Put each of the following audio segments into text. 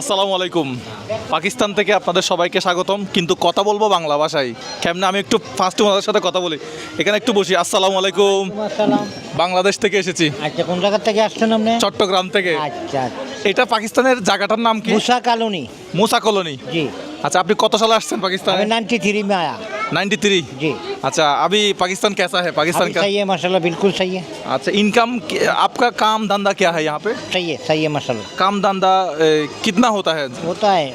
আসসালামু আলাইকুম। পাকিস্তান থেকে আপনাদের সবাইকে স্বাগতম, কিন্তু কথা বলবো বাংলা ভাষায়। কেমনে আমি একটু ফার্স্ট ওনাদের সাথে কথা বলি, এখানে একটু বসি। আসসালামু আলাইকুম। আসসালাম। বাংলাদেশ থেকে এসেছি, আচ্ছা, কোন জায়গা থেকে আসছেন আপনি? চট্টগ্রাম থেকে। আচ্ছা, এটা পাকিস্তানের জায়গাটার নাম কি? মুসা কলোনি। মুসা কলোনি। জি। अच्छा, আপনি কত साल আসছেন পাকিস্তানে? मैं 93 में आया। 93। जी। अच्छा, अभी पाकिस्तान कैसा है? पाकिस्तान अभी का सही है माशाल्लाह, बिल्कुल सही है। अच्छा, इनकम आपका काम धंधा क्या है यहाँ पे? सही है माशाल्लाह। काम धंधा कितना होता है? होता है,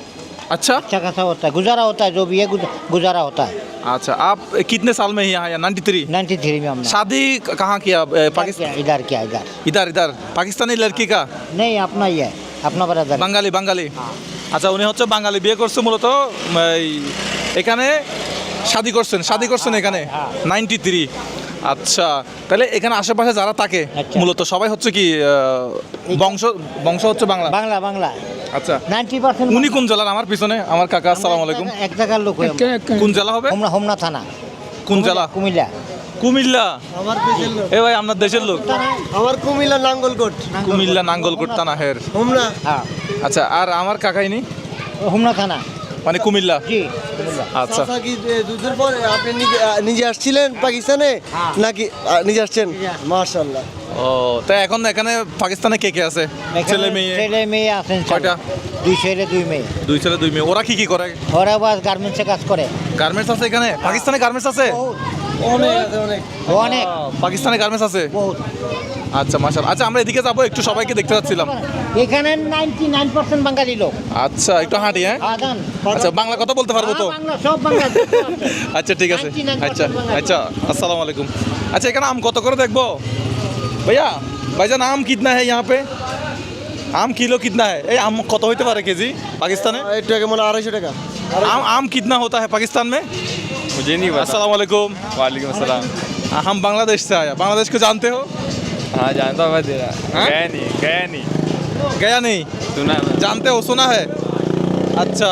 अच्छा अच्छा खासा होता है, गुजारा होता है, जो भी है गुजारा होता है। अच्छा, आप कितने साल में यहाँ आया? 93। 93 में हमने शादी कहाँ किया? पाकिस्तान। इधर किया इधर। इधर पाकिस्तानी लड़की का? नहीं, अपना ही है, अपना ब्रदर। বাঙালি। আচ্ছা, উনি হচ্ছে বাঙালি, বিয়ে করছে মূলত এই এখানে শাদি করছেন এখানে 93। আচ্ছা, তাহলে এখানে আশেপাশে যারা থাকে আচ্ছা। মূলত সবাই হচ্ছে কি বংশ হচ্ছে বাংলা? বাংলা। আচ্ছা, 90% উনি কোন জেলার? আমার পিছনে আমার কাকা। আসসালামু আলাইকুম। এক জায়গার লোক। কোন জেলা হবে? হোমনা থানা। কোন জেলা? কুমিল্লা। কুমিল্লা। আমার দেশের লোক। এ ভাই, আপনার দেশের লোক? আমার কুমিল্লা নাঙ্গলকোট। কুমিল্লা নাঙ্গলকোট তানাহের। হোমনা। হ্যাঁ, আচ্ছা, আর আমার কাকাইনি হোমনা থানা। মানে কুমিল্লা। জি, কুমিল্লা। আচ্ছা, চাচা কি দুধের পর আপনি নিজে আসছিলেন পাকিস্তানে নাকি নিজে আসছেন? মাশাআল্লাহ। ও, তাই এখন এখানে পাকিস্তানে কে কে আছে? ছেলে মেয়ে আছেন কয়টা? 2 ছেলে 2 মেয়ে। 2 ছেলে 2 মেয়ে। ওরা কি করে? ওরা বাস গার্মেন্টসে কাজ করে। গার্মেন্টস আছে এখানে? পাকিস্তানে গার্মেন্টস আছে? অনেক আছে, অনেক। অনেক, পাকিস্তানে গার্মেন্টস আছে? বহুত। আচ্ছা, মাশাআল্লাহ। আচ্ছা, আমরা এদিকে যাবো, একটু সবাইকে দেখতে যাচ্ছিলাম। এখানে 99% বাঙালি লোক। আচ্ছা, একটু হাঁটি। হ্যাঁ, আদান। আচ্ছা, বাংলা কথা বলতে পারবো তো? বাংলা, সব বাংলা। আচ্ছা, ঠিক আছে। 99% বাঙালি। আচ্ছা, আসসালামু আলাইকুম। আচ্ছা, এখানে আম কত করে দেখবো ভাইয়া? ভাইজান, আম কিতনা है यहाँ पे? আম কিলো কিতনা है? এই আম কত হইতে পারে কেজি পাকিস্তানে? একটু আগে মনে হয় 250 টাকা। आम कितना होता है पाकिस्तान में? मुझे नहीं पता। अस्सलाम वालेकुम। वालेकुम अस्सलाम। हम बांग्लादेश से आया। बांग्लादेश को जानते हो? हाँ जानता हूँ मैं तेरा। हाँ? गया नहीं गया नहीं? सुना है जानते हो, सुना है? अच्छा,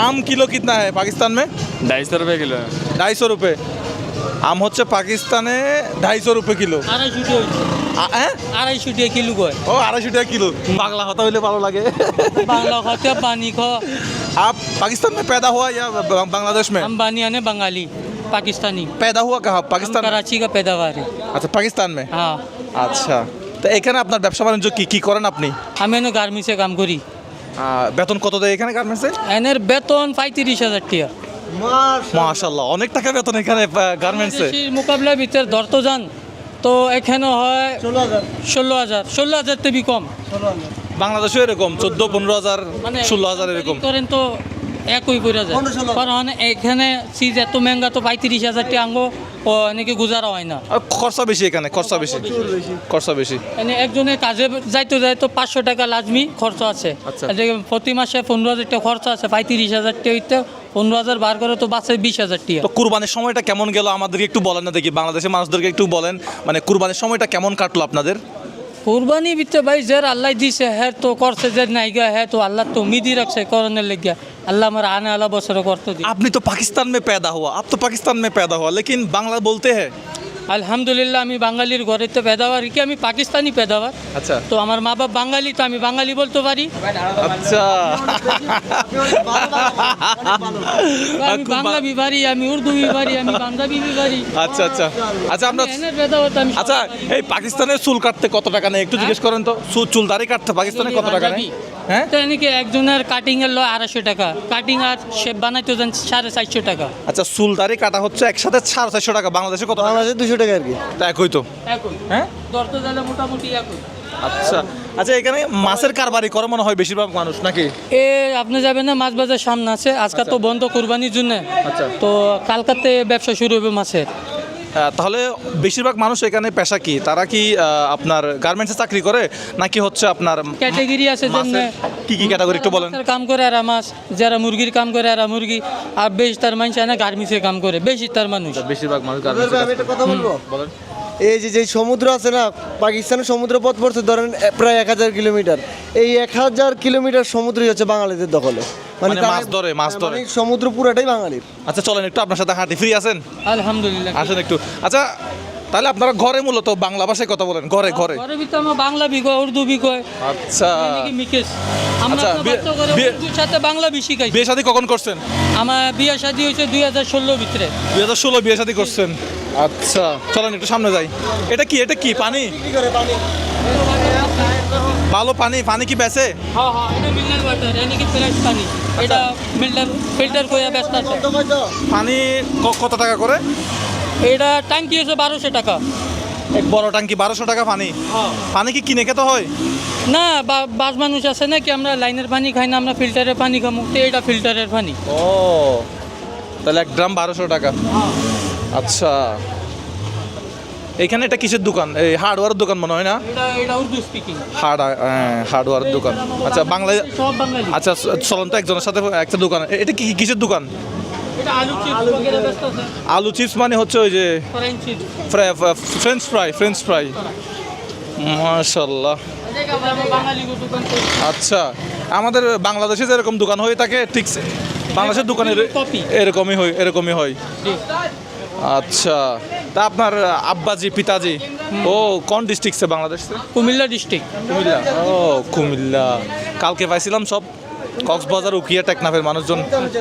आम किलो कितना है पाकिस्तान में? 250 रुपये किलो है। 250 रुपये। আম হচ্ছে পাকিস্তানে 250 রুপে কিলো। 250 টাকা কিলো কয়। ও, 250 টাকা কিলো। বাংলা কথা হইলে ভালো লাগে। बांग्ला खाते पानी खो। आप पाकिस्तान में पैदा हुआ या बांग्लादेश में? हम बानियाने बंगाली पाकिस्तानी। पैदा हुआ कहाँ? हम पाकिस्तान में? कराची का पैदावार है। আচ্ছা, পাকিস্তান में। हाँ, আচ্ছা, তো এখানে আপনার ব্যবসা বাণিজ্য কি করেন আপনি? আমি এনে গার্মেন্টসে কাম করি। বেতন কত দেয় এখানে গার্মেন্টসে? এনের বেতন 35,000 টাকা। মাশাআল্লাহ, অনেক টাকা বেতন এখানে গার্মেন্টসে। দেশের মোকাবিলার ভিতরে ধরতে যান তো এখানে হয় 16,000 তে কম। বাংলাদেশে এরকম 14-15,000, 16,000 এরকম। করেন তো একই পড়ে যায়, 15-16,000 কারণ এখানে চিজ এত মেঙ্গা তো 35,000 টাকা আঙ্গো এনেকে গুজারা হয় না। আর খরচা বেশি এখানে, খরচা বেশি। এনে একজনের কাজে যাইতো 500 টাকা লাজমি খরচ আছে। আচ্ছা। আর যে প্রতি মাসে 15,000 টাকা খরচ আছে, 35,000 টাকা হইতে 15,000 বার করে তো বাঁচে 20,000 টাকা। তো কুরবানির সময়টা কেমন গেল আমাদেরকে একটু বলেন না দেখি, বাংলাদেশের মানুষদেরকে একটু বলেন, মানে কুরবানির সময়টা কেমন কাটলো আপনাদের? কুরবানি ভিতরে ভাই যার আল্লাহ দিছে হ্যাঁ তো করছে, যে নাই গা হ্যাঁ তো আল্লাহ তো উমিদই রাখছে করণের লেগে। আল্লাহ আমার আনে আল্লাহ বছরে করতে দিই। আপনি তো পাকিস্তান में पैदा हुआ, आप तो पाकिस्तान में पैदा हुआ, लेकिन बांग्ला बोलते हैं। আলহামদুলিল্লাহ, আমি বাঙালির ঘরেতে পেদাবার কি, আমি পাকিস্তানি পেদাবার। আচ্ছা তো আমার মা বাপ বাঙালি, তো আমি বাঙালি বলতে পারি। আচ্ছা, আমি বাংলা বিভারি, আমি উর্দু বিভারি, আমি পাঞ্জাবি বিভারি। আচ্ছা আচ্ছা আচ্ছা, আমরা এনের পেদাবার আমি আচ্ছা, এই পাকিস্তানের চুল কাটতে কত টাকা নেয় একটু জিজ্ঞেস করেন তো? চুল দাড়ি কাটতে পাকিস্তানে কত টাকা নেয়? হ্যাঁ, তো এনেকে একজনের কাটিং এর লয় 250 টাকা, কাটিং আর শেপ বানাইতে যান 450 টাকা। আচ্ছা, চুল দাড়ি কাটা হচ্ছে একসাথে 450 টাকা। বাংলাদেশে কত টাকা? বাংলাদেশে 200 টাকা আর কি। তা একই তো। এখন হ্যাঁ, ধরতে গেলে মোটামুটি এখন আচ্ছা আচ্ছা, এখানে মাছের কারবারি করে মনে হয় বেশিরভাগ মানুষ নাকি? এ আপনি যাবেন না, মাছ বাজার সামনে আছে, আজকে তো বন্ধ কুরবানির জন্য। আচ্ছা। তো কালকাতে ব্যবসা শুরু হবে মাছের। তাহলে বেশিরভাগ মানুষ এখানে পেশা কি? তারা কি আপনার গার্মেন্টসে চাকরি করে নাকি হচ্ছে আপনার ক্যাটাগরি আছে, যেমন মাছের কি কি ক্যাটাগরি একটু বলেন? কাম করে আর মাছ, যারা মুরগির কাম করে আর মুরগি, আর বেশ তার মানুষ না গার্মেন্টসে কাম করে, বেশি তার মানুষ। বেশিরভাগ মানুষ আমি একটা কথা বলবো। বলেন। এই যে সমুদ্র আছে না, পাকিস্তানের সমুদ্র পথ পড়ছে ধরেন প্রায় 1000 কিলোমিটার। এই 1000 কিলোমিটার সমুদ্রই হচ্ছে বাঙালিদের দখলে। মানে তারা- মাছ ধরে। মানে সমুদ্র পুরাটাই বাঙালির। আচ্ছা, চলেন একটু আপনার সাথে হাঁটি। ফ্রি আছেন? আলহামদুলিল্লাহ। আসেন একটু। আচ্ছা, তাহলে আপনারা ঘরে মূলত বাংলা ভাষায় কথা বলেন, ঘরে ঘরে? ঘরের ভিতরে আমার বাংলা বিকয়, উর্দু বিকয়, আচ্ছা মিকেশ। আমরা আচ্ছা, তো বাচ্চা করে বিয়ে- উর্দুর সাথে বাংলা বেশি খাই। বিয়ে শাদী কখন করছেন? আমার বিয়ে শাদী হয়েছে 2016 ভিতরে। 2016 বিয়ে শাদী করছেন। আচ্ছা চলেন একটু সামনে যাই। এটা কি, এটা কি পানি? ভালো পানি, পানি কি বেচে? হ্যাঁ হ্যাঁ, এটা মিনারেল ওয়াটার, यानी कि ফ্রেশ পানি। এটা ফিল্টার করে ব্যস্ত আছে। পানি কত টাকা করে? এটা ট্যাঙ্কি হচ্ছে 1200 টাকা। এক বড় ট্যাঙ্কি 1200 টাকা পানি? পানি কি কিনে খেতে হয়? না, বাস মানুষ আছে নাকি, আমরা লাইনের পানি খাই না, আমরা ফিল্টারের পানি খামু, তো এটা ফিল্টারের পানি। ও তাহলে 1 ড্রাম 1200 টাকা। আচ্ছা এইখানে এটা কিসের দোকান? এই হার্ডওয়্যারের দোকান মনে হয় না? এটা উর্দু স্পিকিং। হার্ডওয়্যারের দোকান। আচ্ছা বাংলা। সব বাঙালি। আচ্ছা চলন তো একজনের সাথে একটা দোকান। এটা কি কিসের দোকান? এটা আলু চিপস বগেরা ব্যস্ত আছে। আলু চিপস মানে হচ্ছে ওই যে ফরেন চিপস। French fry. মাশাআল্লাহ। এটা আমরা বাঙালি দোকান করি। আচ্ছা আমাদের বাংলাদেশে যেরকম দোকান হয়ে থাকে ঠিক বাংলাদেশের দোকানের কপি। এরকমই হয়। আচ্ছা তা আপনার আব্বাজি পিতাজি ও কোন ডিস্ট্রিক্টসে বাংলাদেশ से? কুমিল্লা ডিস্ট্রিক্ট। কুমিল্লা। ও কুমিল্লা। কালকে পাইছিলাম সব কক্সবাজার উকিয়া টেকনাফের মানুষজন,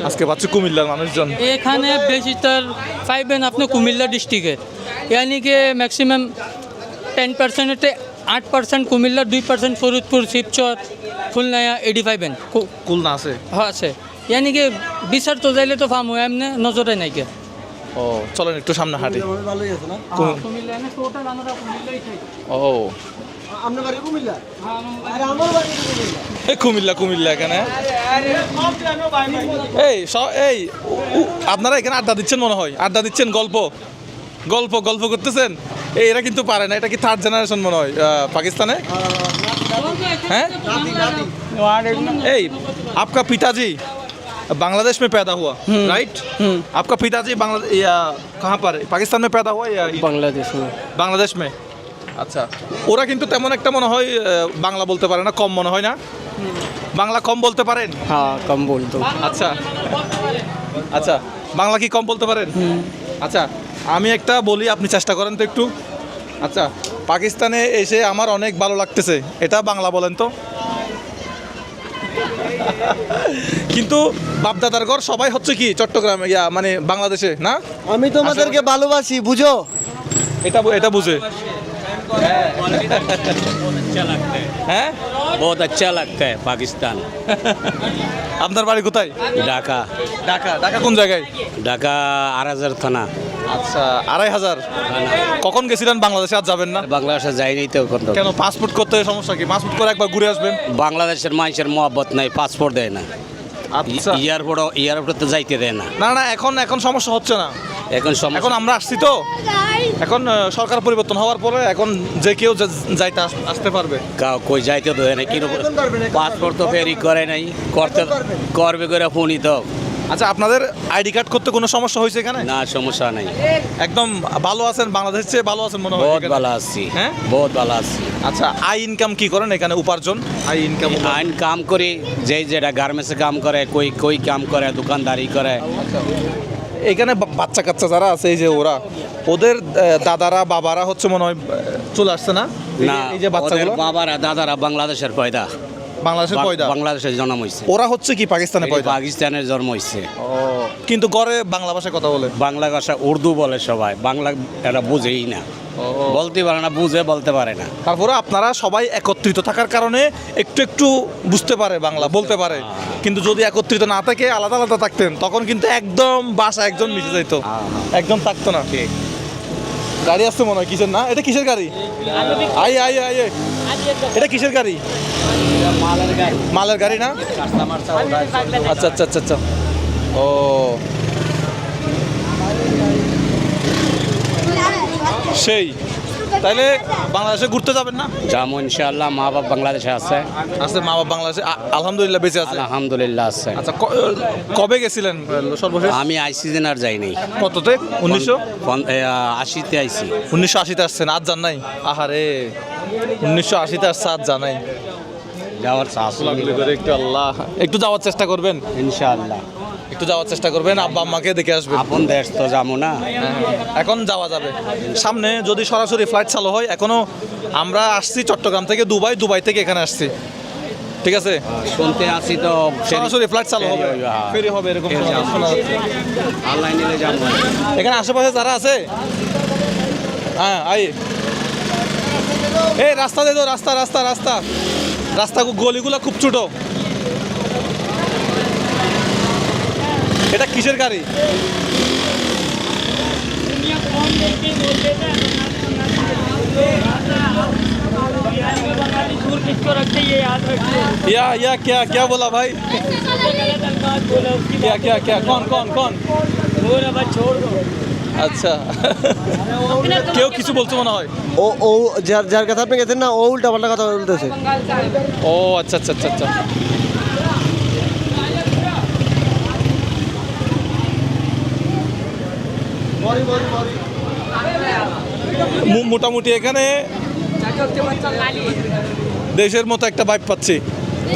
আজকে পাচ্ছি কুমিল্লার মানুষজন। এখানে বেশিরভাগ পাইবেন আপনি কুমিল্লা ডিস্ট্রিক্টের, यानी कि मैक्सिमम 10%-এ 8% কুমিল্লা, 2% ফরিদপুর, শিবচর, খুলনায়া 85 খুলনা আছে? হ্যাঁ আছে, यानी कि বিচার তো যাইলে তো ফার্ম হয়, এমনি নজরে নাই কে। ও চলেন একটু সামনে হাঁটি। ভালোই আছে না? কুমিল্লা এনে টোটাল আমরা কুমিল্লাই থাকি। ও আপনার বাড়ি কুমিল্লা? আরে আমার বাড়ি কুমিল্লা। এই কুমিল্লা এখানে। এই আপনারা এখানে আড্ডা দিচ্ছেন মনে হয়, আড্ডা দিচ্ছেন, গল্প করতেছেন। এরা কিন্তু পারে না, এটা কি 3rd জেনারেশন মনে হয় পাকিস্তানে? हैं? आपका पिताजी बांग्लादेश में पैदा हुआ, राइट? आपका पिताजी कहाँ पर पाकिस्तान में पैदा हुआ या बांग्लादेश में? আচ্ছা ওরা কিন্তু তেমন একটা মনে হয় বাংলা বলতে পারে না, কম মনে হয় না? বাংলা কম বলতে পারেন? हाँ कम बोल दो। আচ্ছা আচ্ছা বাংলা কি কম বলতে পারেন? আচ্ছা আমি একটা বলি, আপনি চেষ্টা করেন তো একটু। আচ্ছা পাকিস্তানে এসে আমার অনেক ভালো লাগতেছে, এটা বাংলা বলেন তো। কিন্তু বাপদাদার ঘর সবাই হচ্ছে কি চট্টগ্রামে মানে বাংলাদেশে না? আমি তোমাদেরকে ভালোবাসি, বুঝো? এটা বুঝে। হ্যাঁ बहुत अच्छा लगता है पाकिस्तान। আপনার বাড়ি কোথায়? ढाका। ঢাকা কোন জায়গায়? ढाका आराजर थाना। আচ্ছা 2500। কখন গেছিলেন বাংলাদেশে, আর যাবেন না? বাংলাদেশে যাইনি তো এখন। কেন? পাসপোর্ট করতে সমস্যা কি? পাসপোর্ট করে একবার ঘুরে আসবেন। বাংলাদেশের মানুষের মহব্বত নাই, পাসপোর্ট দেয় না। আচ্ছা এয়ারপোর্টে তো যাইতে দেয় না। না এখন সমস্যা হচ্ছে না। এখন আমরা আসছি তো, এখন সরকার পরিবর্তন হওয়ার পরে এখন যে কেউ যাইতে আসতে পারবে। কই যাইতে দেয় না, কিন্তু পাসপোর্ট তো ফেরি করে নাই, করবে করে ফোনই তো। আচ্ছা আপনাদের আইডি কার্ড করতে কোনো সমস্যা হয়েছে এখানে? না সমস্যা নাই, একদম ভালো আছেন, বাংলাদেশের চেয়ে ভালো আছেন মনে হয় বহুত এখানে? ভালো আছি। হ্যাঁ বহুত ভালো আছি। আচ্ছা আই ইনকাম কি করেন এখানে, উপার্জন? আই ইনকাম আইন কাম করি, যেটা গার্মেন্টসে কাম করে, কই কাম করে, দোকানদারি করে। এখানে বাচ্চা কাচ্চা যারা আছে এই যে ওদের দাদারা বাবারা হচ্ছে মনে হয় চলে আসছে না? না, এই যে বাচ্চাগুলো ওদের বাবারা দাদারা বাংলাদেশের পয়দা, বাংলাদেশের পয়দা, বাংলাদেশের জন্ম হয়েছে। ওরা হচ্ছে কি পাকিস্তানে পয়দা? পাকিস্তানের জন্ম হয়েছে। কিন্তু ঘরে বাংলা ভাষায় কথা বলে? বাংলা ভাষা উর্দু বলে সবাই, বাংলা এরা বুঝেই না, বলতে পারে না, বলতে পারে না। তারপরে আপনারা সবাই একত্রিত থাকার কারণে একটু বুঝতে পারে, বাংলা বলতে পারে। কিন্তু যদি একত্রিত না থাকে, আলাদা আলাদা থাকতেন, তখন কিন্তু একদম বাসা একজন মিশে যাইতো, একদম থাকতো না। ঠিক। গাড়ি আসছে মনে হয়, কিসের? না এটা কিসের গাড়ি? আই এটা কিসের গাড়ি? মালের গাড়ি না? আচ্ছা ও সেই তাইলে বাংলাদেশে ঘুরতে যাবেন না? যাবো ইনশাআল্লাহ, মা বাপ বাংলাদেশে আছে। মা বাবা বাংলাদেশে আলহামদুলিল্লাহ বেঁচে আছে? আলহামদুলিল্লাহ আছে। আচ্ছা কবে গেছিলেন সর্বশেষ? আমি আইসি দিন আর যাইনি। কততে? 1980-তে আইসি। 1980-তে আসছেন, আজ যান নাই? আহারে 1980-তে আসছে, আজ জানাই। যাওয়ার চাষ একটু আল্লাহ একটু যাওয়ার চেষ্টা করবেন ইনশাআল্লাহ। একটু যাওয়ার চেষ্টা করবেন, আব্বা আম্মাকে দেখে আসবেন। আপন দেশ তো যাবো না। এখন যাওয়া যাবে, সামনে যদি সরাসরি ফ্লাইট চালু হয়। এখনো আমরা আসছি চট্টগ্রাম থেকে দুবাই, দুবাই থেকে এখানে আসছি, ঠিক আছে। শুনতে আসি তো সরাসরি ফ্লাইট চালু হবে, ফেরি হবে এরকম শোনা যাচ্ছে। আল্লাহ নিলে যাবো। এখানে আশেপাশে যারা আছে, হ্যাঁ আই এই রাস্তা দে তো, রাস্তা রাস্তা রাস্তা রাস্তা গলিগুলো খুব ছোট। এটা কিসের গাড়ি? या क्या क्या बोला भाई? क्या क्या क्या कौन कौन कौन? আচ্ছা কেউ কিছু বলছে মনে হয়। ও ও যার যার কথা আপনি গেছেন না, ও উল্টা পাল্টা কথা বলতেছে। ও আচ্ছা আচ্ছা আচ্ছা আচ্ছা। মোটামুটি এখানে দেশের মতো একটা ভাইব পাচ্ছি,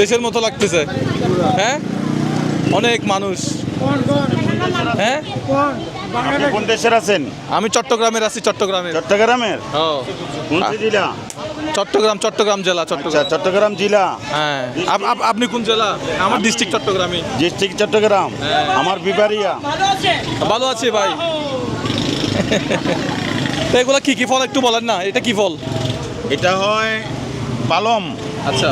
দেশের মতো লাগতেছে। হ্যাঁ অনেক মানুষ। হ্যাঁ কোন দেশের আছেন? আমি চট্টগ্রামের আছি, চট্টগ্রামের। চট্টগ্রামের ও কোন জেলা? চট্টগ্রাম, চট্টগ্রাম জেলা, আচ্ছা, চট্টগ্রাম। চট্টগ্রাম জেলা। হ্যাঁ আপনি কোন জেলা? আমার ডিস্ট্রিক্ট চট্টগ্রামই। ডিস্ট্রিক্ট চট্টগ্রাম। আমার বিবারিয়া। ভালো আছি ভাই। তো এগুলো কি কি ফল একটু বলেন না, এটা কি ফল? এটা হয় পালম। আচ্ছা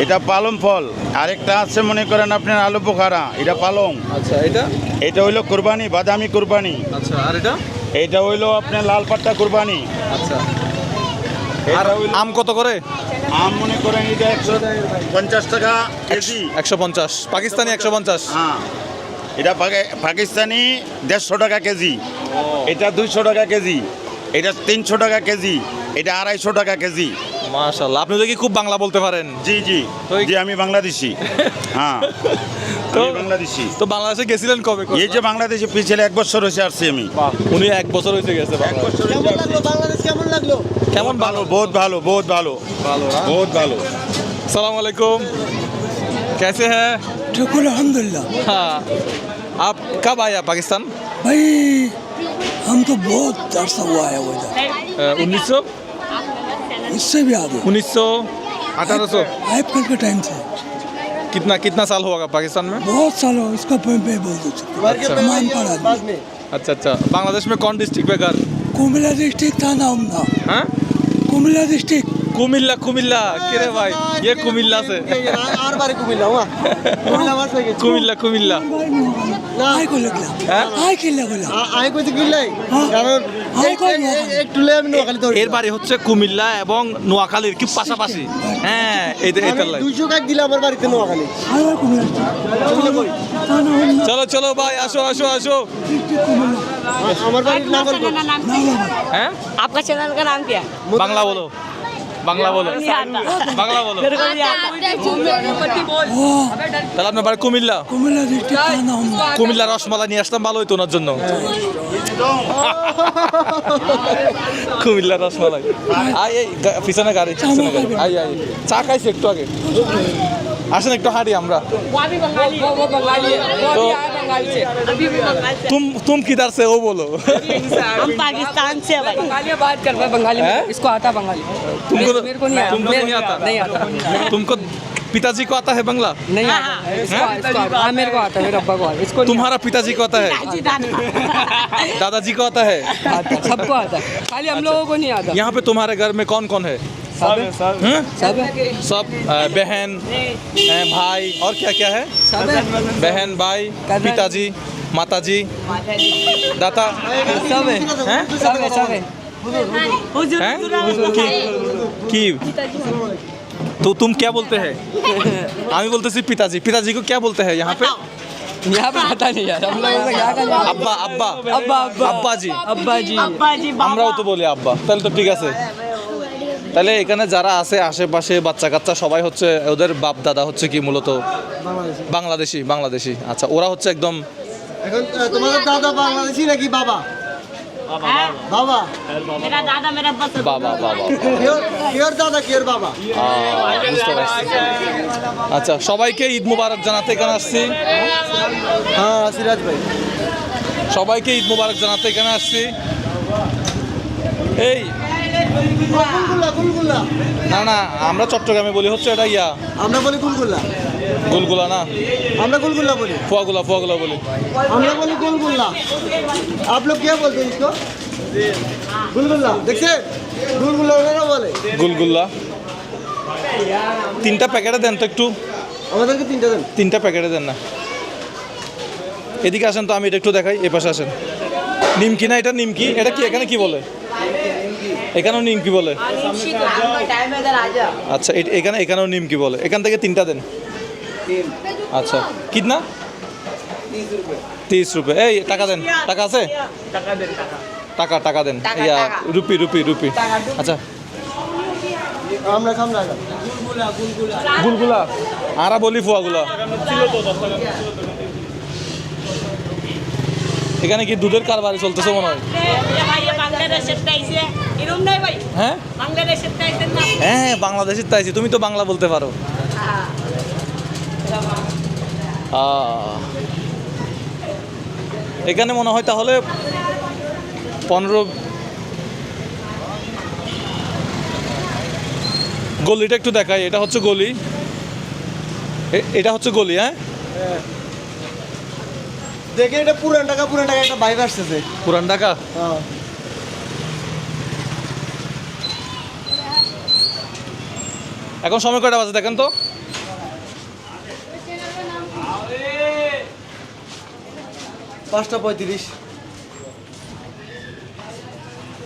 এটা পালম ফল। আরেকটা আছে মনে করেন আপনার আলু বোখারা, এটা পালং। আচ্ছা এটা এটা হইলো কুরবানি, বাদামি কুরবানি। আচ্ছা আর এটা? এটা হইলো আপনার লাল পাট্টা কুরবানি। আচ্ছা এটা আর হইলো আম কত করে? আম মনে করেন এটা 150 টাকা কেজি। 150, পাকিস্তানি 150। হ্যাঁ এটা পাকিস্তানি 150 টাকা কেজি। এটা 200 টাকা কেজি। এটা 300 টাকা কেজি। এটা 250 টাকা কেজি। মাশাআল্লাহ, আপনি দেখি খুব বাংলা বলতে পারেন। জি জি তো জি, আমি বাংলাদেশি। হ্যাঁ তো আমি বাংলাদেশি। তো বাংলাদেশে গেছিলেন কবে? এই যে বাংলাদেশে পিছলে 1 বছর হয়েছে আসছি আমি। উনি 1 বছর হয়েছে গেছে বাংলাদেশ। কেমন লাগলো বাংলাদেশ, কেমন লাগলো? কেমন ভালো, বহুত ভালো, বহুত ভালো, ভালো না? বহুত ভালো। अस्सलाम वालेकुम, कैसे हैं? शुक्र अल्हम्दुलिल्लाह। हाँ, आप कब आया पाकिस्तान? भाई हम तो बहुत अरसा हुआ है वो इधर, 1900, उससे भी आगे 1900, 1800? आईपीएल के टाइम से कितना कितना साल होगा पाकिस्तान में? बहुत साल हो इसका मैं बोल दो मान पड़ा बाद में अच्छा अच्छा। बांग्लादेश में कौन डिस्ट्रिक्ट पे घर? कुमिल्ला डिस्ट्रिक्ट था नाम था, हाँ कुमिल्ला डिस्ट्रिक्ट। कुमिल्ला, कुमिल्ला किरे भाई, ये कुमिल्ला से। আর বারে কুমিল্লা ওয়া কুমিল্লা মাছ হয়ে গেছে। कुमिल्ला कुमिल्ला। आई को लगला হ্যাঁ? आई के लगला আই কইতে কিল্লাই কারণ আই কই নোয়াখালী। একটু লে আমি নোয়াখালী ধরি। এর বাড়ি হচ্ছে কুমিল্লা এবং নোয়াখালীর কি পাশাপাশি। হ্যাঁ এইটা আমি 200 কাক দিলে আমার বাড়িতে নোয়াখালী। आई कुमिल्ला চলো চলো ভাই, আসো আসো আসো। আমার বাড়ির নাঙ্গলকোট। হ্যাঁ आपका चैनल का नाम क्या है? বাংলা বলো, বাংলা বলো, বাংলা বলো। मेरे को नहीं आता। তাহলে আপনার বাড়ি কুমিল্লা? कुमिल्ला डिस्ट्रिक्ट था नाम था। কুমিল্লা রসমালাই নিয়ে আসলাম, ভালো হইতো ওনার জন্য। কুমিল্লা রসমালাই। আই এই পিছনে গাড়ি, পিছনে গাড়ি। আই আই চা খাইছি একটু আগে। আসেন একটু হাঁটি আমরা। वो अभी बंगाली है, वो बंगाली है, वो तो- अभी आया बंगाल से, अभी भी बंगाल से। तुम किधर से हो बोलो? हम पाकिस्तान से है भाई। बंगाली में बात कर रहा है, बंगाली हैं? में इसको आता बंगाली। तुमको मेरे को नहीं आता। तुमको नहीं आता? नहीं आता। तुमको पिताजी को आता है बांग्ला? नहीं आता। इसको आता। हाँ मेरे को आता है, मेरे अब्बा को आता है। इसको नहीं तुम्हारा पिताजी को आता है? दादाजी को आता है? आता। सबको आता है, खाली हम लोगों को नहीं आता। यहाँ पे तुम्हारे घर में कौन कौन है? सब है, हैं? सब है, सब बहन, भाई और क्या क्या है? सब है, बहन, भाई, पिताजी, माताजी, दाता, सब है, हैं? सब है, सब है। हैं? की तो तुम क्या बोलते हैं? আমি বলতেছি পিতাজি। পিতাজি को क्या बोलते हैं यहाँ पे? यहाँ पे पता नहीं यार, हम लोगों को क्या करना। আব্বা আব্বা अब्बा अब्बा আব্বাজি। अब्बा जी। আমরাও তো বলি আব্বা। তাহলে তো ঠিক আছে। তাহলে এখানে যারা আছে আশেপাশে বাচ্চা কাচ্চা সবাই হচ্ছে ওদের বাপ দাদা হচ্ছে কি মূলত বাংলাদেশি। বাংলাদেশি আচ্ছা, ওরা হচ্ছে একদম এখন তোমাদের দাদা বাংলাদেশি নাকি বাবা? বাবা मेरा दादा मेरा बस বাবা বাবা কিওর দাদা কিওর বাবা বুঝতে পারছি। আচ্ছা, সবাইকে ঈদ মুবারক জানাতে এখানে আসছি। হ্যাঁ সিরাজ ভাই সবাইকে ঈদ মুবারক জানাতে এখানে আসছি। এই গুলগুলা গুলগুলা না না, আমরা চট্টগ্রামে বলি হচ্ছে এটা ইয়া আমরা বলি গুলগুলা গুলগুলা না, আমরা গুলগুলা বলি ফুয়াগুলা বলি। আমরা বলি গুলগুলা आप लोग क्या बोलते हैं इसको गुलगुल्ला देखिए गुलगुल्ला ওনারা বলে গুলগুল্লা। 3টা প্যাকেটে দেন তো একটু, আমাদেরকে 3টা দেন 3টা প্যাকেটে দেন না। এদিকে আসেন তো, আমি এটা একটু দেখাই, এ পাশে আসেন। নিমকি না, এটা নিমকি, এটা কি এখানে কি বলে? এখানেও নিমকি বলে। আচ্ছা, এখানেও নিমকি বলে। এখান থেকে 3টা দেন। আচ্ছা, কিতনা? 30 रुपये। এই টাকা দেন, টাকা আছে? টাকা দেন, ইয়া রুপি। আচ্ছা, আমরা খাম না গুলগুলা আরা বলি ফুয়াগুলা। এখানে কি দুধের কারবারি চলতেছে মনে হয়? भाई ये बांग्लादेश से आइছে এরকম নাই ভাই হ্যাঁ বাংলাদেশ থেকে আইছেন না হ্যাঁ, বাংলাদেশের তাইছি, তুমি তো বাংলা বলতে পারো। এখানে মনে হয় তাহলে 15 গলিটা একটু দেখাই। এটা হচ্ছে গলি, এটা হচ্ছে গলি। হ্যাঁ, দেখে এটা পুরান টাকা একটা ভাইব আসতেছে পুরান ঢাকা। হ্যাঁ এখন সময় কয়টা বাজে দেখেন তো? 5:35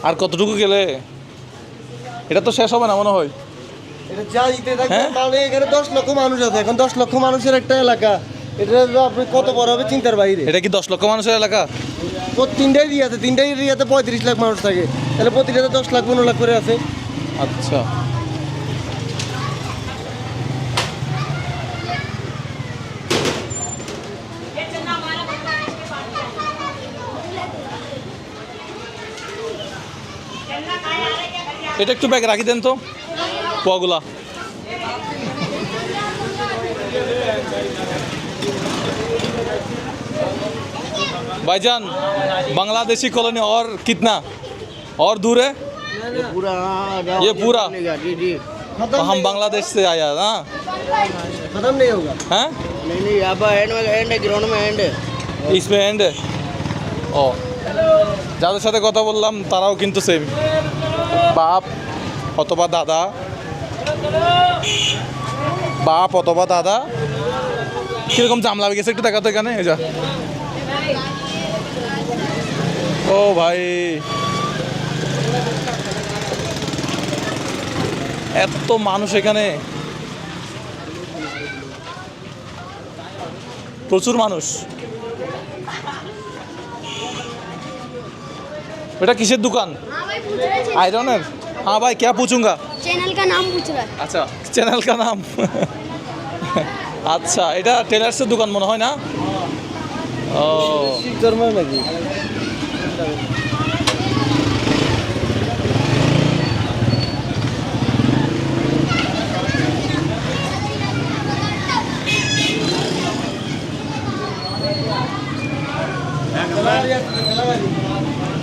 আর কতটুকু গেলে এটা তো শেষ হবে না মনে হয়। এটা যা দিতে থাকে হ্যাঁ? মানে এখানে 10 লক্ষ মানুষ আছে, এখন 10 লক্ষ মানুষের একটা এলাকা, এটা তো আপনি কত বড় হবে চিন্তার বাইরে। এটা কি 10 লক্ষ মানুষের এলাকা? তিনটাই এরিয়াতে 35 লাখ মানুষ থাকে, তাহলে প্রতিটাতে 10 লাখ 15 লাখ করে আছে। আচ্ছা, এটা একটু ব্যাগ রাখি দেন তো পোয়াগুলা। भाईजान, बांग्लादेशी कॉलोनी और कितना और दूर है? ये पूरा तो हम बांग्लादेश से आया ना। खत्म नहीं होगा। हैं? नहीं यहाँ पर एंड है ग्राउंड में एंड है इसमें एंड है। ও, যাদের সাথে কথা বললাম তারাও কিন্তু সেম, বাপ অথবা দাদা, কিরকম জাম লাগে গেছে একটু দেখাতো এখানে। এই যা, ও ভাই, এত মানুষ এখানে, প্রচুর মানুষ। बेटा किसर दुकान? आयरनर। हाँ भाई, क्या पूछूंगा? चैनल का नाम पूछ रहा है। अच्छा, चैनल का नाम। अच्छा, এটা টেলার্সের দোকান মনে হয় না? ও, জর্মান নাকি?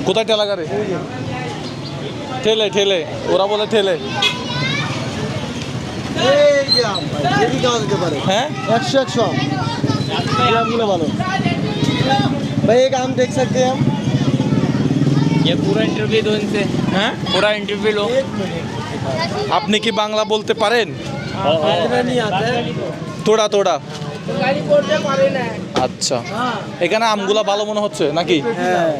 কোথায় ঠেলা গাড়ি? ঠেলে ওরা বলে ঠেলে। এই যে আম ভাই, যদি খাওয়া যেতে পারে। হ্যাঁ, 100 आम, ये আমগুলো ভালো भाई। एक आम देख सकते हैं हम? ये पूरा इंटरव्यू दो इनसे, হ্যাঁ, पूरा इंटरव्यू लो। আপনি কি বাংলা বলতে পারেন? इतना नहीं आता है। তোড়া। আচ্ছা, এখানে আমগুলা ভালো মনে হচ্ছে নাকি? হ্যাঁ,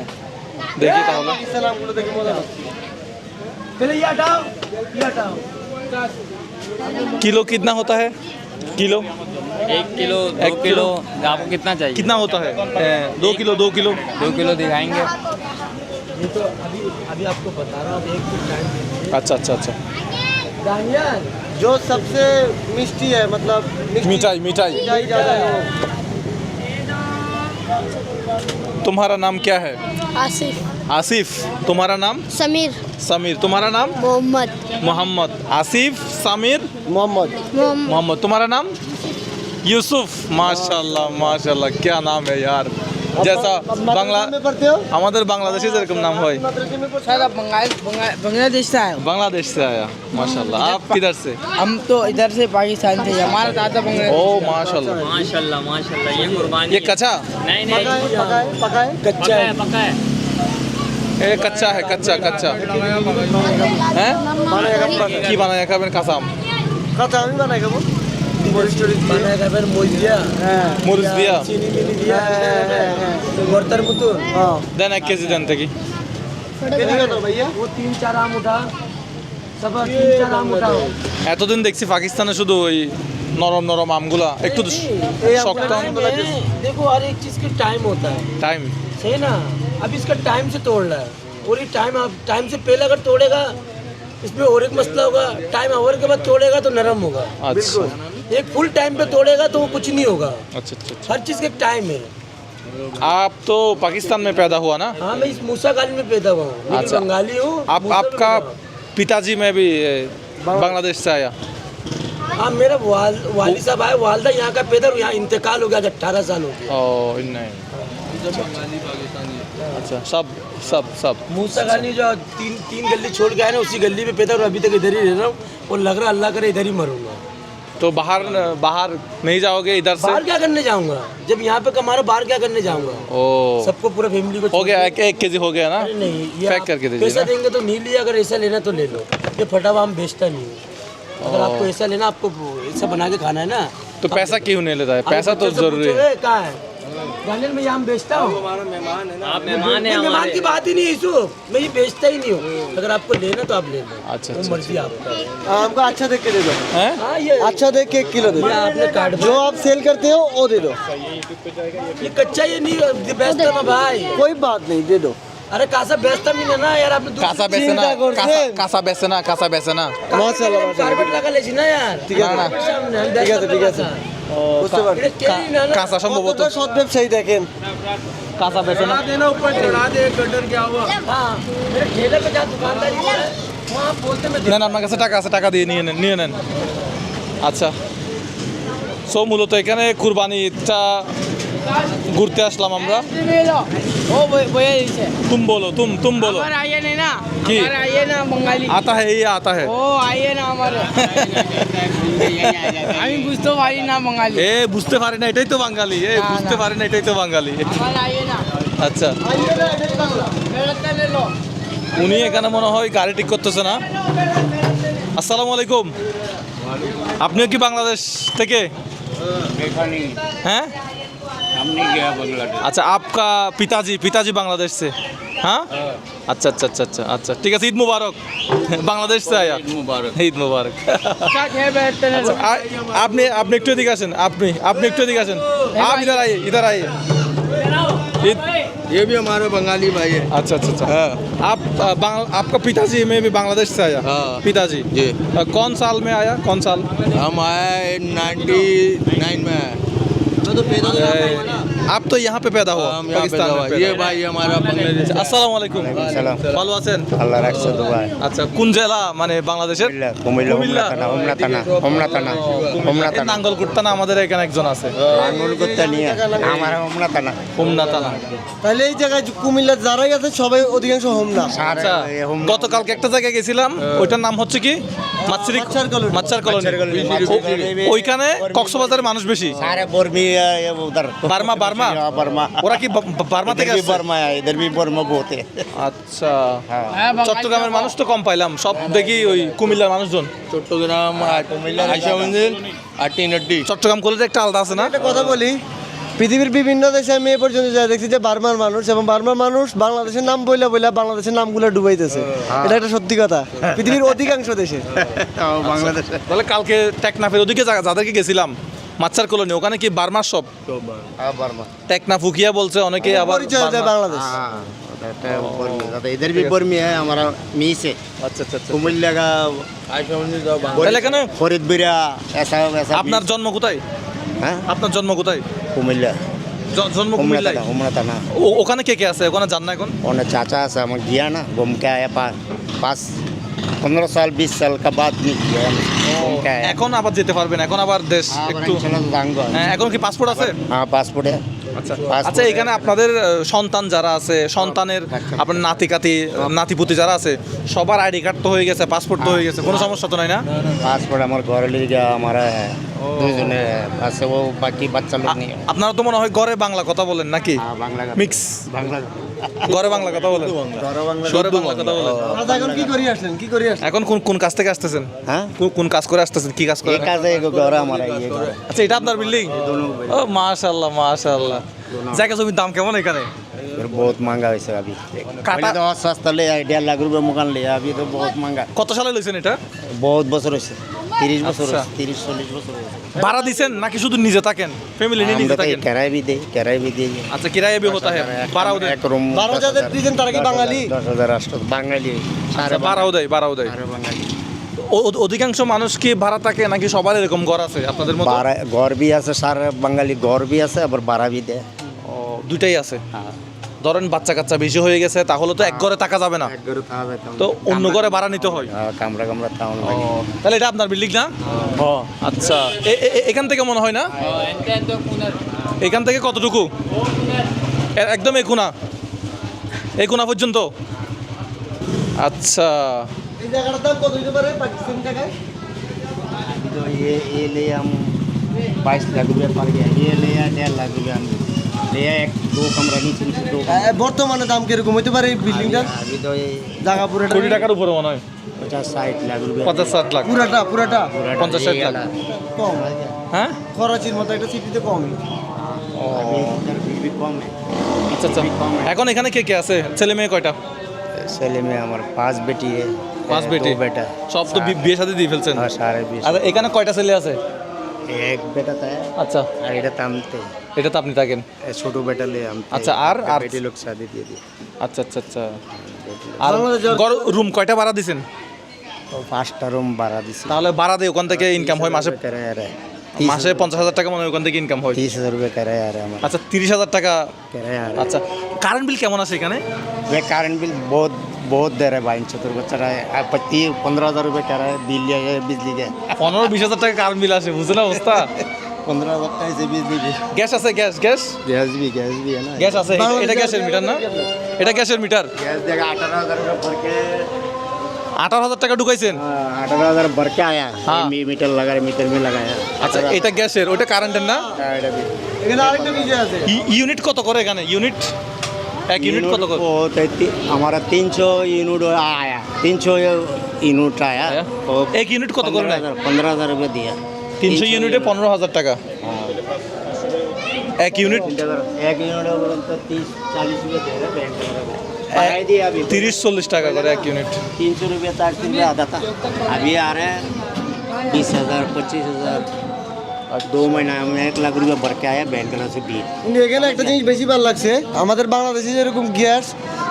দেখি তাহলে। পাকিস্তান আমগুলো দেখে মজা লাগছে। पहले ये हटाओ। किलो कितना होता है? किलो 1 किलो 2 एक किलो आपको कितना चाहिए? कितना होता है? 2 किलो 2 किलो 2 किलो दिखाएंगे। अच्छा। जो सबसे मिष्टी है, मतलब मिठाई मिठाई ज़्यादा है वो। तुम्हारा नाम क्या है? आसिफ आसिफ। तुम्हारा नाम? समीर समीर। तुम्हारा नाम? मोहम्मद मोहम्मद। आसिफ, समीर, মোহাম্মদ मोहम्मद। तुम्हारा नाम? यूसुफ। माशाल्लाह माशाल्लाह, क्या नाम है यार। जैसा बांग्ला में पढ़ते हो हमारे बांग्लादेशी যেরকম नाम হয়। सर आप बांग्लादेश से आए हो? बांग्लादेश से आया माशाल्लाह। आप किधर से? हम तो इधर से पाकिस्तान से, हमारा दादा बांग्लादेश। ओ माशाल्लाह। माशाल्लाह माशाल्लाह, ये कुर्बानी ये कच्चा? नहीं नहीं, पकाए पकाए पका है पका है। ये कच्चा है, कच्चा कच्चा हैं? কি বানায় খাবেন? কাঁচা আম, কাঁচা আমি বানাই খাবো মরিচ টরিচ বানাই খাবেন মরিচ দিয়া হ্যাঁ মরিচ দিয়া চিনি মিনি দিয়া হ্যাঁ ভর্তার মতো হ্যাঁ দেন 1 কেজি দেন থেকে। এদিকে তো ভাইয়া ও 3-4 আম উঠা সব 3-4 আম উঠাও এতদিন দেখছি পাকিস্তানে শুধু ওই নরম নরম আমগুলা, একটু শক্ত আম। देखो हर एक चीज का टाइम होता है টাইম सही ना। अब इसका टाइम से तोड़ रहा है और ये टाइम आप टाइम से पहले अगर तोड़ेगा इसमें और एक मसला होगा, टाइम आवर के बाद तोड़ेगा तो नरम होगा। अच्छा एक फुल टाइम पे तोड़ेगा तो वो कुछ नहीं होगा। अच्छा अच्छा। हर चीज का एक टाइम है। आप तो पाकिस्तान में पैदा हुआ ना? हाँ मैं इस मूसा गाली में पैदा हुआ हूँ, लेकिन अच्छा। बंगाली हूँ। आप मूसा में आपका पैदा हुआ। पिताजी में भी बांग्लादेश से आया? हाँ मेरा वाली साहब आए, वालदा यहाँ का पैदा हुआ, यहाँ इंतकाल हो गया, 18 साल हो गया। ओ नहीं। अच्छा सब सब सब मूसा गाली जो तीन गली छोड़ के आए ना, उसी गली में पैदा हुआ, अभी तक इधर ही रह रहा हूँ और लग रहा अल्लाह करे इधर ही मरूंगा। तो बाहर बाहर नहीं जाओगे इधर से? बाहर क्या करने जाऊंगा जब यहाँ पे कमा रहा हूँ, बाहर क्या करने जाऊंगा। ओ सबको पूरा फैमिली को हो गया, 1 केजी हो गया ना? अरे नहीं ये पैक आप करके दीजिए पैसा ना। देंगे तो नहीं लिया, अगर ऐसा लेना तो ले लो। ये फटा हुआ हम बेचता नहीं हूँ। अगर आपको ऐसा लेना, आपको ऐसा बना के खाना है ना, तो पैसा क्यों नहीं लेता है? पैसा तो बच्चों से जरूरी है। पूछो, कहाँ है गार्डन में? यहाँ हम बेचता हूँ। आप मेहमान है मेहमान हमारे। की बात ही नहीं है यूसुफ, मैं ये बेचता ही नहीं हूँ। अगर आपको लेना तो आप ले लो, अच्छा वो अच्छा मर्जी आपका है। हमको अच्छा देख के दे दो हैं? हाँ ये अच्छा देख के 1 किलो दे दो आपने कार्ड जो आप सेल करते हो वो दे दो ये कच्चा ये नहीं बेचता ना भाई। कोई बात नहीं दे दो अरे कासा बेचता नहीं है ना यार, आपने কাঁচা বেচে না, কাঁচা বেচে না, কাঁচা বেচে না। মাশাআল্লাহ মাশাআল্লাহ कार्पेट लगा ले ना यार। ঠিক আছে না, सामने हम ঠিক আছে बेचता ঠিক ना আছে कासा। বুঝতে পারছি এটা কেনি না না। কাঁচা সম্ভবত কতটা সৎ ব্যবসায়ী দেখেন কাঁচা বেচে না। हाँ मेरे ठेले पे जहाँ दुकानदारी है वहाँ बोलते मैं নেন, আপনার কাছে টাকা আছে, টাকা দিয়ে নিয়ে নেন, নিয়ে নেন। আচ্ছা, সো মূলত এখানে কুরবানিটা ঘুরতে আসলাম আমরা। ओ भैया से तुम बोलो, तुम बोलो। हमारा आइए नहीं ना, की? हमारा आइए ना बंगाली। आता है ये आता है। ओ आइए ना हमारे। আমি বুঝতে পারি না বাঙালি। এ বুঝতে পারে না, এটাই তো বাঙালি। এ না, বুঝতে না। পারে না, এটাই তো বাঙালি। हमारा आइए ना, আচ্ছা, बेड़ता ले लो। উনি এখানে মনে হয় গাড়ি ঠিক করতেছে না। আসসালামু আলাইকুম। আপনিও কি বাংলাদেশ থেকে? हैं? अच्छा, आपका पिताजी बांग्लादेश से? हाँ अच्छा अच्छा अच्छा अच्छा अच्छा ठीक है। ईद मुबारक। बांग्लादेश से आया? ईद मुबारक। क्या है बेड़ता ले लो। आपने आपने একটু এদিকে আসেন, আপনি একটু এদিকে আসেন। आप इधर आइए। ये भी हमारा बंगाली भाई है अच्छा अच्छा अच्छा। आपका पिताजी में भी बांग्लादेश से आया? हाँ। पिताजी जी। कौन साल में आया? कौन साल? हम आए 99 में आए आप तो यहाँ पे पैदा हुआ? हम यहाँ पाकिस्तान में पैदा हुआ। पैदा ये भाई हमारा बांग्लादेश আসসালামু আলাইকুম। ভালো আছেন? আল্লাহ রাখছে তো ভাই। আচ্ছা, কোন জেলা মানে বাংলাদেশের? কুমিল্লা এই নাঙ্গলকোট থানা আমাদের এখানে একজন আছে। আঙুল করতে নিয়ে আমার হোমনা থানা। হোমনা থানা। তাহলে এই জায়গায় কুমিল্লার যারাই আছে সবাই অধিকাংশ হোমনা আচ্ছা, গতকালকে একটা জায়গায় গেছিলাম, ওইটার নাম হচ্ছে কি? মাচ্ছার কলোনি। ওইখানে কক্সবাজারের মানুষ বেশি। सारे बर्मी उधर বার্মা बर्मा ওরা কি বার্মা থেকে इधर भी আসছে? बर्मा है, इधर भी बर्मा बहुत है। আচ্ছা, চট্টগ্রামের মানুষ তো কম পাইলাম, সব দেখি ওই কুমিল্লার মানুষজন। চট্টগ্রাম আয়শা মন্দির আটিনড্ডি চট্টগ্রাম কলেজে একটা আলাদা আছে না? একটা কথা বলি, পৃথিবীর বিভিন্ন দেশে আমি এ পর্যন্ত যা দেখছি যে বার্মার মানুষ এবং বার্মার মানুষ বাংলাদেশের নাম বইলা বাংলাদেশের নামগুলো ডুবাইতেছে। এটা একটা সত্যি কথা পৃথিবীর অধিকাংশ দেশে। বাংলাদেশে তাহলে কালকে টেকনাফের ওদিকে যাদেরকে গেছিলাম মাচ্ছার কলোনি, ওখানে কি বার্মার সব? बर्मा টেকনাফ উকিয়া বলছে অনেকে, আবার পরিচয় দেয় বার্মা। বাংলাদেশ। इधर भी बर्मी है हमारा मीस है আচ্ছা আচ্ছা আচ্ছা। कुमिल्ला का তাহলে এখানে फरीद बिरा ऐसा वैसा আপনার জন্ম কোথায়? हाँ আপনার জন্ম কোথায়? कुमिल्ला জন্ম কুমিল্লায় उमरा था ना ওখানে কে কে আছে ওখানে জান না এখন उन्हें चाचा से हम गया ना घूम के आया पास 15 साल 20 साल का बाद नहीं गया घूम के आया এখন আবার যেতে পারবেন এখন আবার দেশ একটু चलो जाऊंगा হ্যাঁ, এখন কি পাসপোর্ট আছে हाँ पासपोर्ट है আচ্ছা Passport আচ্ছা এখানে আপনাদের সন্তান যারা আছে সন্তানের আপনার নাতিপুতি যারা আছে সবার আইডি কার্ড তো হয়ে গেছে পাসপোর্ট তো হয়ে গেছে কোনো সমস্যা তো নাই না पासपोर्ट हमारे घर ले गया हमारा है दो जने बस वो बाकी बच्चा लोग नहीं है আপনারা তো মনে হয় ঘরে বাংলা কথা বলেন নাকি हाँ बांग्ला का মিক্স बांग्ला ঘরে বাংলা কথা বলেন ঘরে বাংলা কথা বলেন দাদা এখন কি করি আসলেন কি করি আসলেন এখন কোন কোন কাজ থেকে আসতেছেন हाँ কোন কাজ করে আসতেছেন কি কাজ করে एक आज एक घर हमारा ये घर আচ্ছা এটা আপনার বিল্ডিং ও মাশাআল্লাহ মাশাআল্লাহ জায়গা জমির দাম কেমন এখানে फिर बहुत महंगा वैसे अभी पहले तो और सस्ता ले 1.5 लाख रुपए मकान लिया अभी तो बहुत महंगा কত সালে লইছেন এটা बहुत बছর হয়েছে 30 বছর আচ্ছা। 30-40 বছর হয়েছে ভাড়া দিছেন নাকি শুধু নিজে থাকেন ফ্যামিলি নিয়ে নিজে আমরা তো থাকেন किराया भी दे আচ্ছা কিরায়া भी होता है ভাড়াও দেয় एक रूम 12,000 দিয়েছেন তারা কি বাঙালি 10,000 রাষ্ট্র বাঙালি আচ্ছা, ভাড়াও দেয় সারা বাঙালি অধিকাংশ মানুষ কি ভাড়া থাকে নাকি সবার এরকম ঘর আছে আপনাদের মতো বারা ঘর भी আছে সারা বাঙালি ঘর भी আছে আবার ভাড়া भी দেয় ও, দুইটাই আছে ধরেন বাচ্চা কাচ্চা বেশি হয়ে গেছে তাহলে তো এক ঘরে থাকা যাবে না এক ঘরে থাকা যায় তো অন্য ঘরে ভাড়া নিতে হয় কামরা টাউন ও, তাহলে এটা আপনার বিল্ডিং না আচ্ছা এখান থেকে মনে হয় না এখান থেকে কতটুকু একদম এই কোনা পর্যন্ত আচ্ছা এই জায়গাটার দাম কত হতে পারে পাকিস্তানি টাকায় तो ये ले हम 22 लाख रुपया पड़ गया ये ले 1.5 लाख रुपया हम ले एक दो कमरा नीचे दो বর্তমানে দাম কিরকম হতে পারে এই বিল্ডিংটার अभी तो ये জায়গা পুরোটা কোটি টাকার উপরে মনে হয় 50-60 लाख रुपया 50-60 লাখ পুরাটা 50-60 লাখ কম হ্যাঁ খরচের মতো একটা সিটিতে কমই अभी इधर भी कम है আচ্ছা আচ্ছা এখন এখানে কে কে আছে ছেলে মেয়ে কয়টা सेले में हमारे 5 बेटी है 5 বেটি दो बेटा সব তো বিয়ে সাথে দিয়ে ফেলছেন हाँ सारे भी আর এখানে কয়টা ছেলে আছে एक बेटा था আচ্ছা और इधर तमते এটা তো আপনি থাকেন छोटो बेटा ले हम अच्छा, और बेटी लोग शादी दे दी আচ্ছা আচ্ছা আচ্ছা আর রুম কয়টা ভাড়া দিছেন तो 5টা रूम भाड़ा दिस তাহলে ভাড়া দিয়ে ওখান থেকে ইনকাম হয় মাসে किराया रहा মাসে 50,000 টাকা মনে হয় ওখান থেকে ইনকাম হয় 30,000 रुपये किराया आ रहा है हमारा আচ্ছা 30,000 টাকা किराया आ रहा আচ্ছা কারেন্ট বিল কেমন আছে এখানে है वे कारण बिल बहुत दे रहे भाई चतुर बच्चा रहा है 15,000 रुपये किराया बिल लिया है बिजली का 15-20,000 টাকা কারেন্ट বিল আসে বুঝলেন অবস্থা 15,000 का से बिजली बिल গ্যাস আছে গ্যাস गैस भी है ना গ্যাস আছে এটা গ্যাসের মিটার না এটা গ্যাসের মিটার गैस देगा 18,000 रुपये भर के 18,000 টাকা ঢুকাইছেন 18,000 भर के आया हाँ। मीटर लगा मीटर में लगाया আচ্ছা এটা গ্যাসের ওটা কারেন্টের না किराया भी এখানে আরেকটা নিজে আছে ইউনিট কত করে এখানে ইউনিট এক ইউনিট কত করে बहुत है हमारा 300 यूनिट आया 300 यूनिट आया आया? तो एक यूनिट को तो करना है? 15,000 रुपये दिया 300 ইউনিটে 15,000 টাকা এক ইউনিট एक यूनिट तो 30-40 रुपये दे रहे बैंक पढ़ाई दिया अभी 30-40 টাকা করে এক ইউনিট 300 रुपये 400 रुपये आता था अभी आ रहे हैं 20,000 25,000 और 2 महीना में 1 लाख रुपये भर के आया बैंक से बिल কিন্তু এখানে একটা জিনিস বেশি ভালো লাগছে আমাদের বাংলাদেশে যেরকম গ্যাস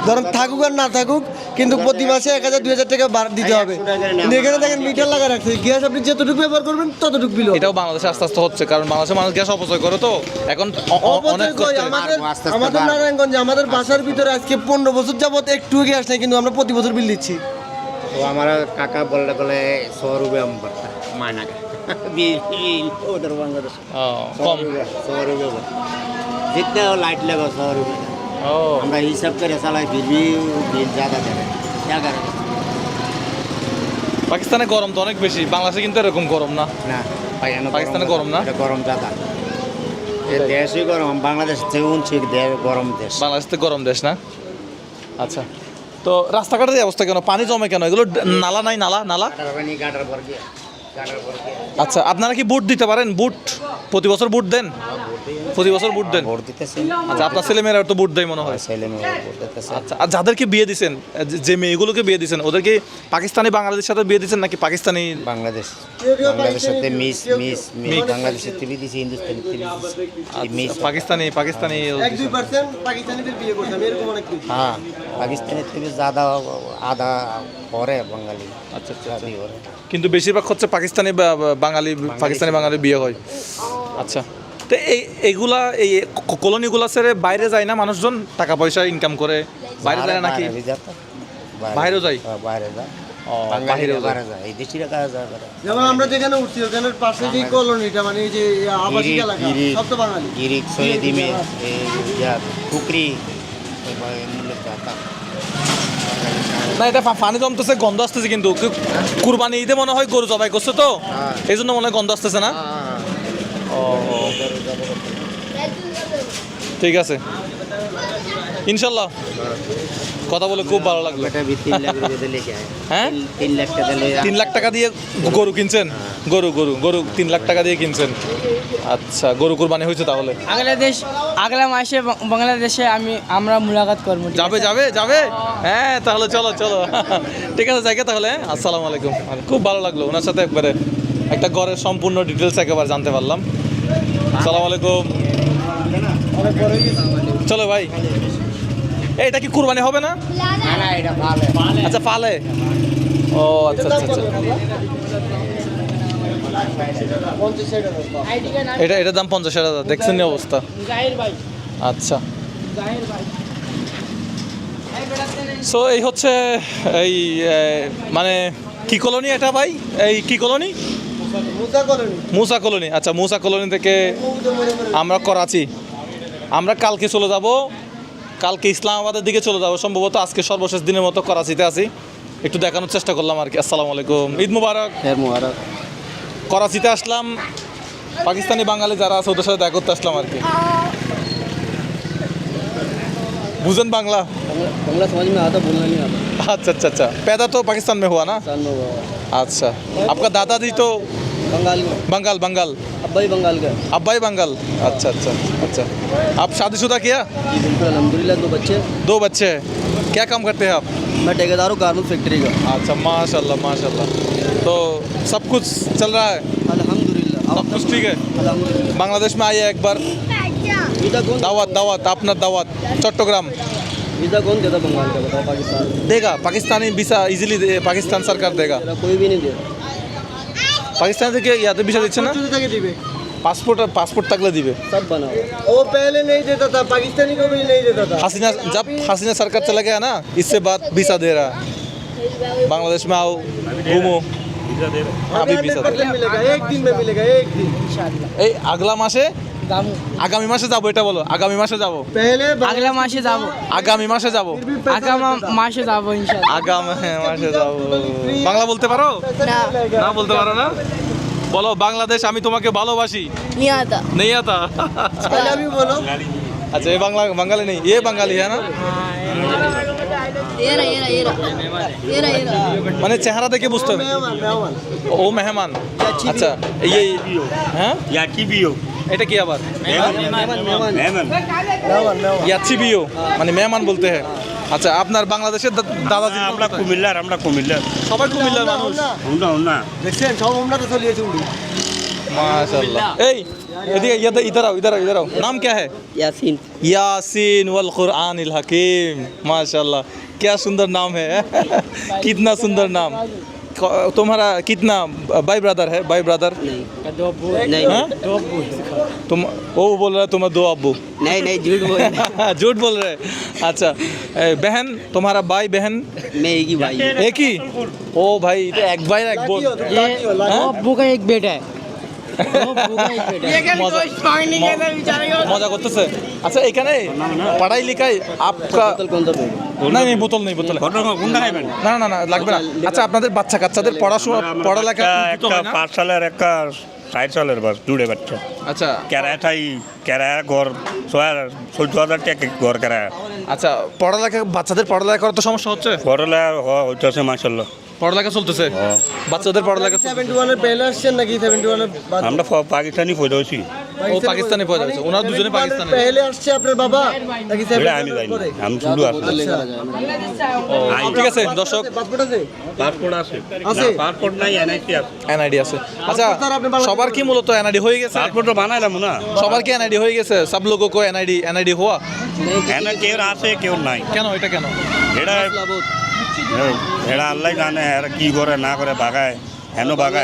ধরেন থাকুক আর না থাকুক কিন্তু প্রতি মাসে 1,000-2,000 টাকা দিতে হবে কিন্তু এখানে দেখেন মিটার লাগা রাখছে গ্যাস আপনি যতটুকু ব্যবহার করবেন ততটুকু বিল এটাও বাংলাদেশে আস্তে আস্তে হচ্ছে কারণ বাংলাদেশে মানুষ গ্যাস অপচয় করে তো এখন অনেক কষ্ট আমাদের আস্তে আস্তে আমাদের বাড়বে। নারায়ণগঞ্জে আমাদের বাসার ভিতরে আজকে 15 বছর যাবত একটু গ্যাস নেই কিন্তু আমরা প্রতি বছর বিল দিচ্ছি तो हमारा काका बोले 100 रुपये हम भरता है महीना का बिल उधर बांग्लादेश কম 100 रुपये भर जितने हो लाइट लगा 100 रुपये ও हमरा ये सब करे साला फिर भी बिल ज़्यादा दे रहे हैं। क्या करें পাকিস্তানে গরম তো অনেক বেশি বাংলাদেশে কিন্তু এরকম গরম না ना पाकिस्तान गरम ना? गरम ज़्यादा ये देश ही गरम हम बांग्लादेश से उनसे गरम देश বাংলাদেশ তো গরম দেশ না আচ্ছা তো রাস্তাঘাটের এই অবস্থা কেন পানি জমে কেন এগুলো নালা নাই নালা गाटर भर गया गाटर भर गया আচ্ছা আপনারা কি বুট দিতে পারেন বুট প্রতি বছর বুট দেন প্রতি বছর বুট দেন ভোট দিতে আচ্ছা আপনার ছেলেমেয়েরা তো বুট দেয় মনে হয় ছেলে মেয়ে ভোট দিতে আচ্ছা আর যাদেরকে বিয়ে দিছেন যে মেয়েগুলোকে বিয়ে দিছেন ওদেরকে পাকিস্তানি বাংলাদেশের সাথে বিয়ে দিছেন নাকি পাকিস্তানি বাংলাদেশ বাংলাদেশের মিস মিস মিস বাংলাদেশের টিভি দিছি হিন্দুস্তানি টিভি মিস পাকিস্তানি 1-2% পাকিস্তানিদের বিয়ে করছে আমি এরকম অনেক কিছু हाँ पाकिस्तानी टीवी ज़्यादा आधा हो रहे हैं बंगाली আচ্ছা আচ্ছা शादी हो रहे हैं কিন্তু বেশিরভাগ হচ্ছে পাকিস্তানি বাঙালি পাকিস্তানি বাঙালি বিয়ে হয় আচ্ছা তো এইগুলা এই কলোনিগুলা ছেড়ে বাইরে যায় না মানুষজন, টাকা পয়সা ইনকাম করে বাইরে যায় না নাকি? বাইরেও যায়? বাইরে যায়, ও, বাইরেও যায়। যায়, এই দেশিরা কাজ যায় করে। যেমন আমরা যেখানে উঠছি ওখানে পাশে যে কলোনিটা মানে এই যে আবাসিক এলাকা সব তো বাঙালি। গিরিক সৈয়দিমে কুকরি না এটা পানি জমতেছে, গন্ধ আসতেছে, কিন্তু কুরবানি ঈদে মনে হয় গরু জবাই করছে তো এই জন্য মনে হয় গন্ধ আসতেছে না? ও, ঠিক আছে ইনশাল্লাহ, কথা বলে খুব ভালো লাগলো। হ্যাঁ 3 লাখ টাকা দিয়ে গরু কিনছেন? গরু 3 লাখ টাকা দিয়ে কিনছেন। আচ্ছা, গরু কুরবানি হয়েছে তাহলে? আগলা মাসে বাংলাদেশে আমরা মুলাকাত করবো। যাবে হ্যাঁ তাহলে চলো ঠিক আছে জায়গা তাহলে। আসসালামু আলাইকুম, খুব ভালো লাগলো ওনার সাথে একবারে একটা ঘরের সম্পূর্ণ ডিটেলস একেবারে জানতে পারলাম। আসসালামু আলাইকুম। চলো ভাই, এটা কি কুরবানি হবে না? আচ্ছা ফালে, ও আচ্ছা আচ্ছা এটার দাম 50,000। দেখছেন না অবস্থা? আচ্ছা, সো এই হচ্ছে এই মানে কি কলোনি এটা ভাই? এই কি কলোনি? মুসা কলোনি। আচ্ছা, মুসা কলোনি থেকে আমরা করাচি, আমরা কালকে চলে যাব, কালকে ইসলামাবাদের দিকে চলে যাব সম্ভবত। আজকে সর্বশেষ দিনের মতো করাচিতে আছি, একটু দেখানোর চেষ্টা করলাম আর কি। আসসালামু আলাইকুম, ঈদ মুবারক। করাচিতে আসলাম, পাকিস্তানি বাঙালি যারা আছে ওদের সাথে দেখা করতে আসলাম আর কি। बुझन बांग्ला बांग्ला समझ में आता, बोलना नहीं आता। अच्छा अच्छा अच्छा, पैदा तो पाकिस्तान में हुआ ना? पाकिस्तान में हुआ। अच्छा, आपका दादाजी तो बंगाल में? बंगाल बंगाल, अब्बा ही बंगाल का। अब्बा ही बंगाल। अच्छा अच्छा अच्छा, आप शादीशुदा किया? जी बिल्कुल, अल्हम्दुलिल्लाह। दो बच्चे। क्या काम करते हैं आप? मैं ठेकेदार हूँ गारमेंट फैक्ट्री का। अच्छा, माशाल्लाह माशाल्लाह। तो सब कुछ चल रहा है? अल्हम्दुलिल्लाह, सब कुछ ठीक है। अल्हम्दुलिल्लाह। बांग्लादेश में आइए एक बार, दावत दावत, अपना दावत चट्टग्राम। वीज़ा कौन देता बंगाल का, बताओ? पाकिस्तान देगा, पाकिस्तानी वीसा इजीली पाकिस्तान सरकार देगा। कोई भी नहीं दे। पाकिस्तान থেকে ইয়াতে ভিসা দিচ্ছে না? থেকে দিবে पासपोर्ट तकले दिवे। सब बना हुआ। वो पहले नहीं देता था, पाकिस्तानी को भी नहीं देता था। हसीना, जब हसीना सरकार चला गया ना, इससे बाद वीसा दे रहा। बांग्लादेश में आओ, घूमो, अभी वीसा मिलेगा, एक दिन में मिलेगा, एक दिन। এই আগলা মাসে, আগামী মাসে যাবো, এটা বলো। আগামী মাসে যাবো, पहले अगला मासे जाबो। আগামী মাসে যাবো, आगामी मासे जाबो इंशाल्लाह। আগামী মাসে যাবো। বাংলা বলতে পারো না? বলতে পারো না? বলো, বাংলাদেশ আমি তোমাকে ভালোবাসি। नहीं आता। नहीं आता? पहले भी बोलो। अच्छा, ये बंगाली नहीं, ये बंगाली है ना? ये रहा। মানে চেহারা দেখে বুঝতে হবে। मेहमान मेहमान ও মেহমান। আচ্ছা, এই হ্যাঁ, या की भी हो এটা কি আবার? मेहमान मेहमान ইয়াচ্ছি বিও মানে মেহমান বলতে হ্যাঁ। আচ্ছা, আপনার বাংলাদেশের দাদাজি? আমরা কুমিল্লার, আমরা কুমিল্লার, সবাই কুমিল্লার মানুষ। হুন্ডা হুন্ডা দেখছেন সব আমরা তো চলিয়েছি উড়ি। माशाल्लाह। এই এদিকে इधर आओ। नाम क्या है? यासीन। यासीन वल कुरआनिल हकीम। माशाल्लाह, क्या सुंदर नाम है। कितना सुंदर नाम। तुम्हारा कितना भाई ब्रदर है? भाई ब्रदर नहीं हाँ? तुम वो बोल रहा है तुम्हारा 2 अब्बू? नहीं झूठ बोल। झूठ बोल रहे। अच्छा, बहन, तुम्हारा भाई बहन? मैं एक ही भाई। एक ही? ओ भाई, तो एक भाई एक बोल। ये अब्बू का एक बेटा है। মজা করতেছে। আচ্ছা, এখানে পড়াই লিখাই আপকা कौन सा बेटा? नहीं বোতল নেই, বোতল না না না লাগবে না। আচ্ছা, আপনাদের বাচ্চা কাচ্চাদের পড়ালেখা একটা 5 সালের একটা 60 সালের বাস জুড়ে বাচ্চা আচ্ছা কেরায়া ঘর 14,000 টাকা ঘর কেরায়া। আচ্ছা, বাচ্চাদের পড়ালেখা করার তো সমস্যা হচ্ছে? পড়লে হইতেছে মাশাআল্লাহ, পড়ালেখা চলতেছে বাচ্চাদের পড়ালেখা? 71 এর পহলে আসছেন নাকি 71 এর বাদ? আমরা পাকিস্তানি পয়দা হয়েছি। ও পাকিস্তানি পয়দা হয়েছে, ওনার দুজনে পাকিস্তানি। পহলে আসছে আপনার বাবা নাকি এটা 71 আমি এর জানি পরে? না, আমি শুধু আসছি। ঠিক আছে দর্শক, পাসপোর্ট আছে? পাসপোর্ট আছে? আছে? না, পাসপোর্ট নাই, এনআইডি আছে। এনআইডি আছে। আচ্ছা, সবার কি মূলত এনআইডি হয়ে গেছে? পাসপোর্ট তো বানাইলাম না। সবার কি এনআইডি হয়ে গেছে? সব লোগো কো এনআইডি हुआ? এনআইডি কেউ আছে কেউ নাই। কেন এটা কেন? এটা আল্লাহ জানে, এরা কি করে না করে ভাগায়। হেন বাগা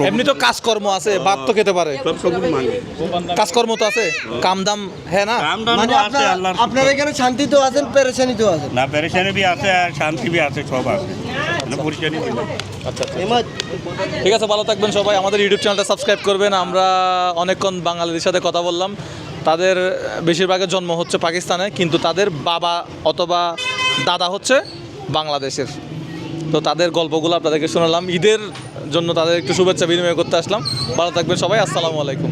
এমনি তো কাজকর্ম আছে, ভাত তো খেতে পারে, কাজকর্ম তো আছে, কাম দাম হ্যাঁ না? মানে আপনার এখানে শান্তি তো আছেন, পেরেশানি তো আছেন। না পেরেশানি বি আছে আর শান্তি বি আছে, সব আছে পরিশানি। ঠিক আছে, ভালো থাকবেন সবাই। আমাদের ইউটিউব চ্যানেলটা সাবস্ক্রাইব করবেন। আমরা অনেকক্ষণ বাঙালিদের সাথে কথা বললাম। তাদের বেশিরভাগের জন্ম হচ্ছে পাকিস্তানে, কিন্তু তাদের বাবা অথবা দাদা হচ্ছে বাংলাদেশের। তো তাদের গল্পগুলো আপনাদেরকে শোনালাম। ঈদের জন্য তাদের একটু শুভেচ্ছা বিনিময় করতে আসলাম। ভালো থাকবেন সবাই, আসসালামু আলাইকুম।